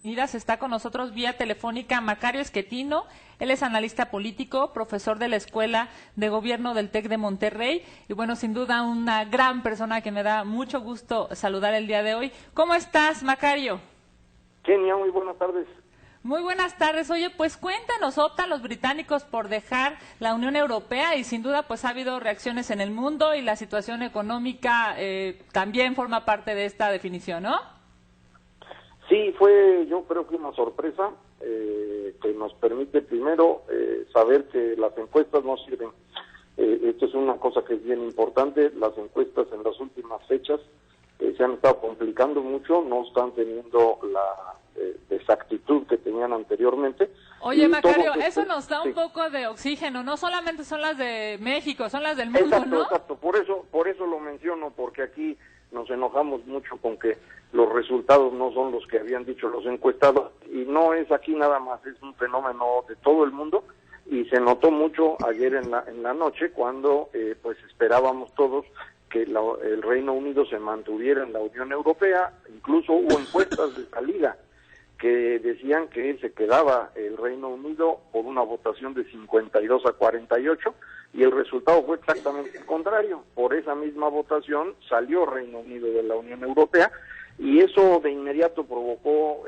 Está con nosotros vía telefónica Macario Schettino. Él es analista político, profesor de la Escuela de Gobierno del TEC de Monterrey y bueno, sin duda una gran persona que me da mucho gusto saludar el día de hoy. ¿Cómo estás, Macario? Kenia, muy buenas tardes. Muy buenas tardes. Oye, pues cuéntanos, optan los británicos por dejar la Unión Europea y sin duda pues ha habido reacciones en el mundo y la situación económica también forma parte de esta definición, ¿no? Sí, fue yo creo que una sorpresa que nos permite primero saber que las encuestas no sirven. Esto es una cosa que es bien importante. Las encuestas en las últimas fechas se han estado complicando mucho, no están teniendo la exactitud que tenían anteriormente. Oye, Macario, eso nos da un poco de oxígeno, no solamente son las de México, son las del mundo, exacto, ¿no? Exacto, por eso lo menciono, porque aquí nos enojamos mucho con que los resultados no son los que habían dicho los encuestados, y no es aquí nada más, es un fenómeno de todo el mundo, y se notó mucho ayer en la noche cuando pues esperábamos todos que el Reino Unido se mantuviera en la Unión Europea. Incluso hubo encuestas de salida que decían que se quedaba el Reino Unido por una votación de 52-48, y el resultado fue exactamente el contrario. Por esa misma votación salió Reino Unido de la Unión Europea, y eso de inmediato provocó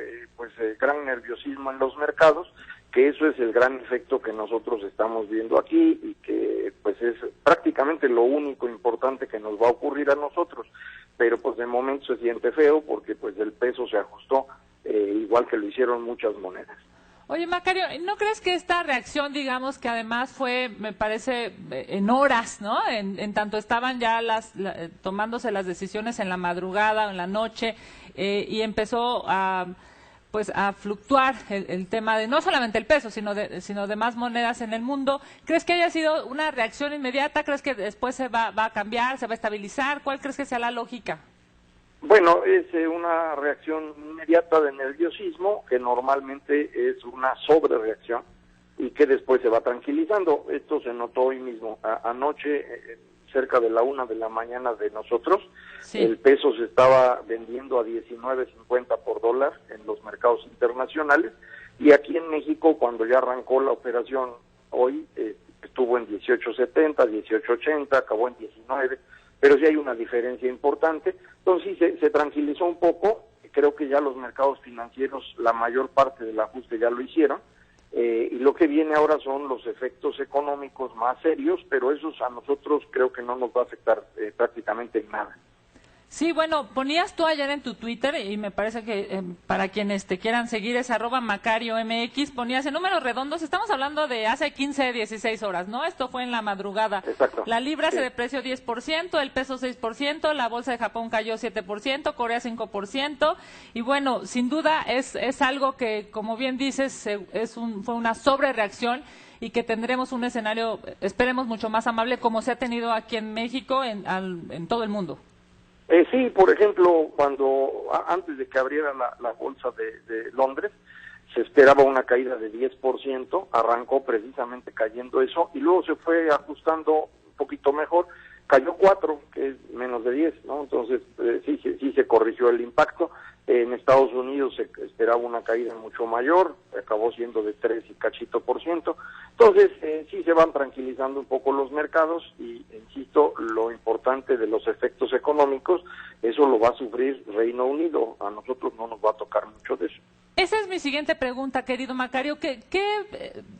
gran nerviosismo en los mercados, que eso es el gran efecto que nosotros estamos viendo aquí y que pues es prácticamente lo único importante que nos va a ocurrir a nosotros, pero pues de momento se siente feo porque pues el peso se ajustó igual que lo hicieron muchas monedas. Oye, Macario, ¿no crees que esta reacción, digamos, que además fue, me parece, en horas, ¿no? En tanto estaban ya tomándose las decisiones en la madrugada o en la noche y empezó a fluctuar el tema de no solamente el peso, sino de más monedas en el mundo? ¿Crees que haya sido una reacción inmediata? ¿Crees que después se va a cambiar, se va a estabilizar? ¿Cuál crees que sea la lógica? Bueno, es una reacción inmediata de nerviosismo, que normalmente es una sobrereacción y que después se va tranquilizando. Esto se notó hoy mismo. Anoche, cerca de la 1 de la mañana de nosotros, sí, el peso se estaba vendiendo a 19.50 por dólar en los mercados internacionales, y aquí en México, cuando ya arrancó la operación hoy, estuvo en 18.70, 18.80, acabó en 19, pero sí hay una diferencia importante. Entonces sí, se tranquilizó un poco. Creo que ya los mercados financieros, la mayor parte del ajuste ya lo hicieron, y lo que viene ahora son los efectos económicos más serios, pero esos a nosotros creo que no nos va a afectar prácticamente en nada. Sí, bueno, ponías tú ayer en tu Twitter, y me parece que para quienes te quieran seguir es @MacarioMX, ponías en números redondos, estamos hablando de hace 15, 16 horas, ¿no? Esto fue en la madrugada. Exacto. La libra se depreció 10%, el peso 6%, la bolsa de Japón cayó 7%, Corea 5%, y bueno, sin duda es algo que, como bien dices, fue una sobrereacción, y que tendremos un escenario, esperemos, mucho más amable, como se ha tenido aquí en México, en todo el mundo. Sí, por ejemplo, antes de que abriera la bolsa de Londres, se esperaba una caída de 10%, arrancó precisamente cayendo eso, y luego se fue ajustando un poquito mejor, cayó 4, que es menos de 10, ¿no? Entonces, sí se corrigió el impacto. En Estados Unidos se esperaba una caída mucho mayor, acabó siendo de 3 y cachito por ciento. Entonces, sí se van tranquilizando un poco los mercados, y insisto, lo importante de los efectos económicos, eso lo va a sufrir Reino Unido, a nosotros no nos va a tocar mucho de eso. Esa es mi siguiente pregunta, querido Macario. ¿Qué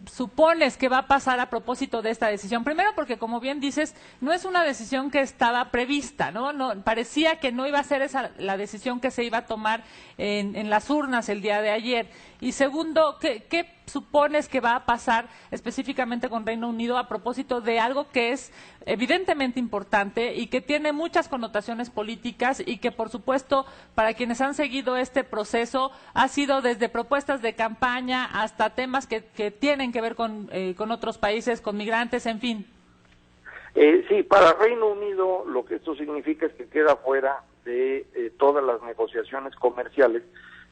supones que va a pasar a propósito de esta decisión? Primero, porque como bien dices, no es una decisión que estaba prevista, ¿no? Parecía que no iba a ser esa la decisión que se iba a tomar en las urnas el día de ayer. Y segundo, ¿qué supones que va a pasar específicamente con Reino Unido a propósito de algo que es evidentemente importante y que tiene muchas connotaciones políticas, y que por supuesto para quienes han seguido este proceso ha sido desde propuestas de campaña hasta temas que tienen que ver con otros países, con migrantes, en fin? Sí, para Reino Unido lo que esto significa es que queda fuera de todas las negociaciones comerciales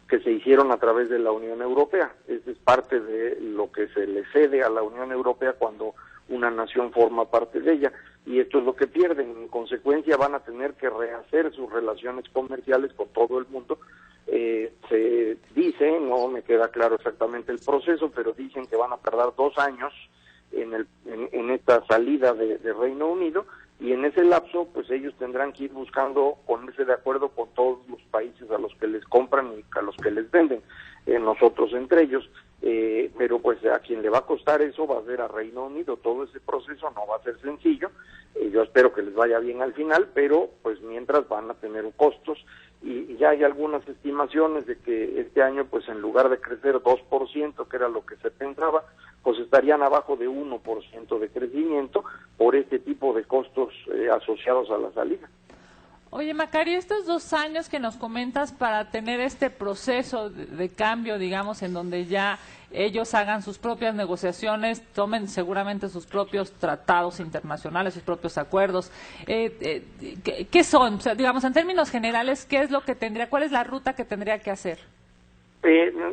que se hicieron a través de la Unión Europea. Esa es parte de lo que se le cede a la Unión Europea cuando una nación forma parte de ella, y esto es lo que pierden. En consecuencia van a tener que rehacer sus relaciones comerciales con todo el mundo, Se dice, no me queda claro exactamente el proceso, pero dicen que van a tardar 2 años en esta salida de Reino Unido, y en ese lapso pues ellos tendrán que ir buscando ponerse de acuerdo con todos los países a los que les compran y a los que les venden, nosotros entre ellos, pero pues a quien le va a costar eso va a ser a Reino Unido. Todo ese proceso no va a ser sencillo, yo espero que les vaya bien al final, pero pues mientras van a tener costos, y ya hay algunas estimaciones de que este año pues en lugar de crecer 2%, que era lo que se pensaba, pues estarían abajo de 1% de crecimiento por este tipo de costos asociados a la salida. Oye, Macario, estos 2 años que nos comentas para tener este proceso de cambio, digamos, en donde ya ellos hagan sus propias negociaciones, tomen seguramente sus propios tratados internacionales, sus propios acuerdos, ¿qué son? O sea, digamos, en términos generales, ¿qué es lo que tendría, cuál es la ruta que tendría que hacer?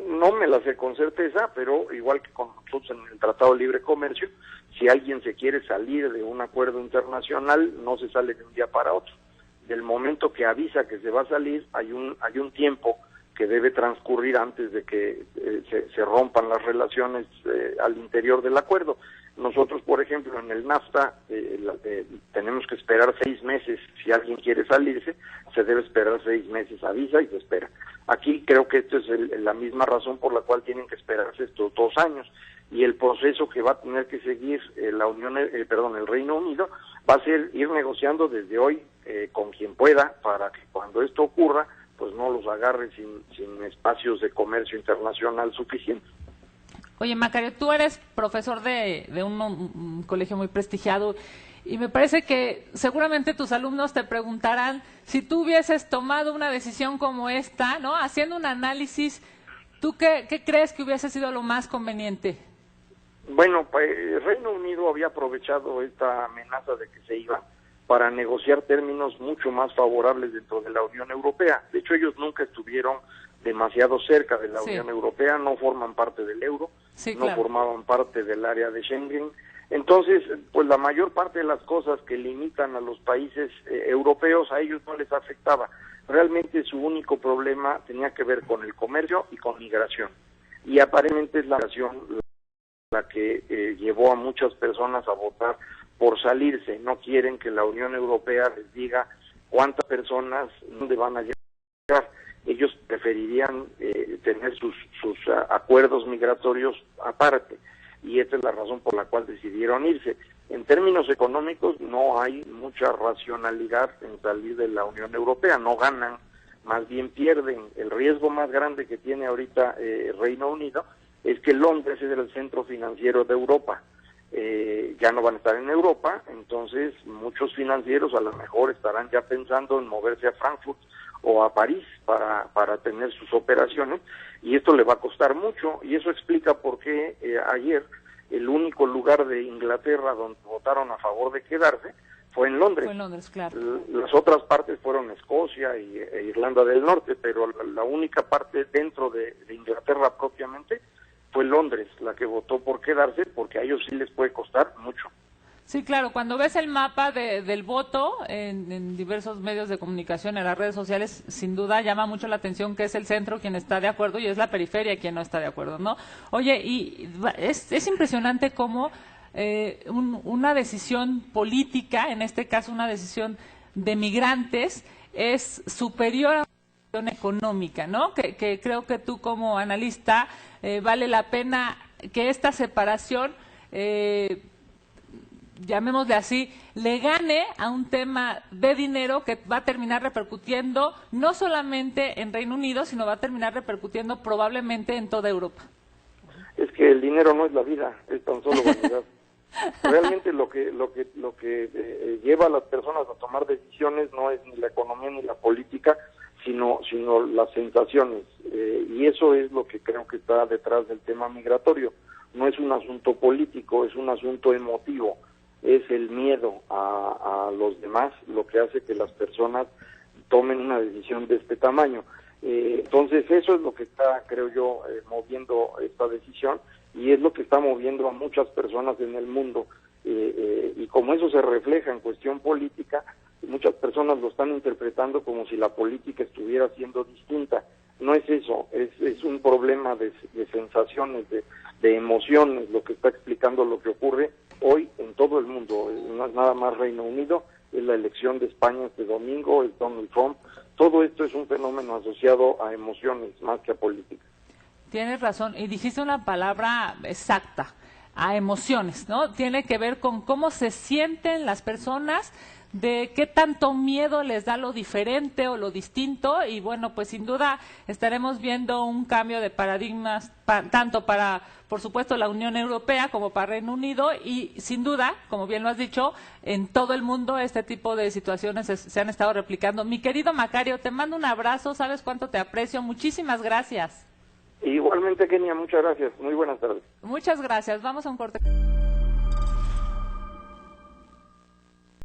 No me la sé con certeza, pero igual que con nosotros en el Tratado de Libre Comercio, si alguien se quiere salir de un acuerdo internacional, no se sale de un día para otro. Del momento que avisa que se va a salir, hay un tiempo que debe transcurrir antes de que se rompan las relaciones al interior del acuerdo. Nosotros, por ejemplo, en el NAFTA tenemos que esperar 6 meses. Si alguien quiere salirse, se debe esperar 6 meses, avisa y se espera. Aquí creo que esto es la misma razón por la cual tienen que esperarse estos 2 años. Y el proceso que va a tener que seguir el Reino Unido va a ser ir negociando desde hoy con quien pueda, para que cuando esto ocurra pues no los agarre sin espacios de comercio internacional suficientes. Oye, Macario, tú eres profesor de un colegio muy prestigiado, y me parece que seguramente tus alumnos te preguntarán si tú hubieses tomado una decisión como esta, ¿no? Haciendo un análisis, ¿tú qué crees que hubiese sido lo más conveniente? Bueno, pues Reino Unido había aprovechado esta amenaza de que se iba para negociar términos mucho más favorables dentro de la Unión Europea. De hecho, ellos nunca estuvieron demasiado cerca de la Unión Europea, no forman parte del euro, no formaban parte del área de Schengen. Entonces, pues la mayor parte de las cosas que limitan a los países europeos, a ellos no les afectaba. Realmente su único problema tenía que ver con el comercio y con migración. Y aparentemente es la migración la que llevó a muchas personas a votar por salirse. No quieren que la Unión Europea les diga cuántas personas, dónde van a llegar. Ellos preferirían tener sus acuerdos migratorios aparte, y esta es la razón por la cual decidieron irse. En términos económicos no hay mucha racionalidad en salir de la Unión Europea, no ganan, más bien pierden. El riesgo más grande que tiene ahorita Reino Unido es que Londres es el centro financiero de Europa. Ya no van a estar en Europa, entonces muchos financieros a lo mejor estarán ya pensando en moverse a Frankfurt o a París para tener sus operaciones, y esto le va a costar mucho, y eso explica por qué ayer el único lugar de Inglaterra donde votaron a favor de quedarse fue en Londres. Fue en Londres, claro. Las otras partes fueron Escocia e Irlanda del Norte, pero la única parte dentro de Inglaterra propiamente fue Londres la que votó por quedarse, porque a ellos sí les puede costar mucho. Sí, claro, cuando ves el mapa del voto en diversos medios de comunicación, en las redes sociales, sin duda llama mucho la atención que es el centro quien está de acuerdo y es la periferia quien no está de acuerdo, ¿no? Oye, y es impresionante cómo una decisión política, en este caso una decisión de migrantes, es superior a una decisión económica, ¿no? Que creo que tú como analista vale la pena que esta separación llamémosle así, le gane a un tema de dinero que va a terminar repercutiendo no solamente en Reino Unido, sino va a terminar repercutiendo probablemente en toda Europa. Es que el dinero no es la vida, es tan solo vanidad. Realmente lo que lleva a las personas a tomar decisiones no es ni la economía ni la política, sino las sensaciones, y eso es lo que creo que está detrás del tema migratorio. No es un asunto político, es un asunto emotivo. Es el miedo a los demás lo que hace que las personas tomen una decisión de este tamaño. Entonces eso es lo que está, creo yo, moviendo esta decisión, y es lo que está moviendo a muchas personas en el mundo. Y como eso se refleja en cuestión política, muchas personas lo están interpretando como si la política estuviera siendo distinta. no es eso, es un problema de sensaciones, de emociones, lo que está explicando lo que ocurre hoy en todo el mundo. No es nada más Reino Unido, es la elección de España este domingo, es Donald Trump. Todo esto es un fenómeno asociado a emociones más que a política. Tienes razón, y dijiste una palabra exacta, a emociones, ¿no? Tiene que ver con cómo se sienten las personas, de qué tanto miedo les da lo diferente o lo distinto, y bueno, pues sin duda estaremos viendo un cambio de paradigmas, tanto para, por supuesto, la Unión Europea como para Reino Unido, y sin duda, como bien lo has dicho, en todo el mundo este tipo de situaciones se han estado replicando. Mi querido Macario, te mando un abrazo, sabes cuánto te aprecio, muchísimas gracias. Igualmente, Kenia, muchas gracias, muy buenas tardes. Muchas gracias, vamos a un corte.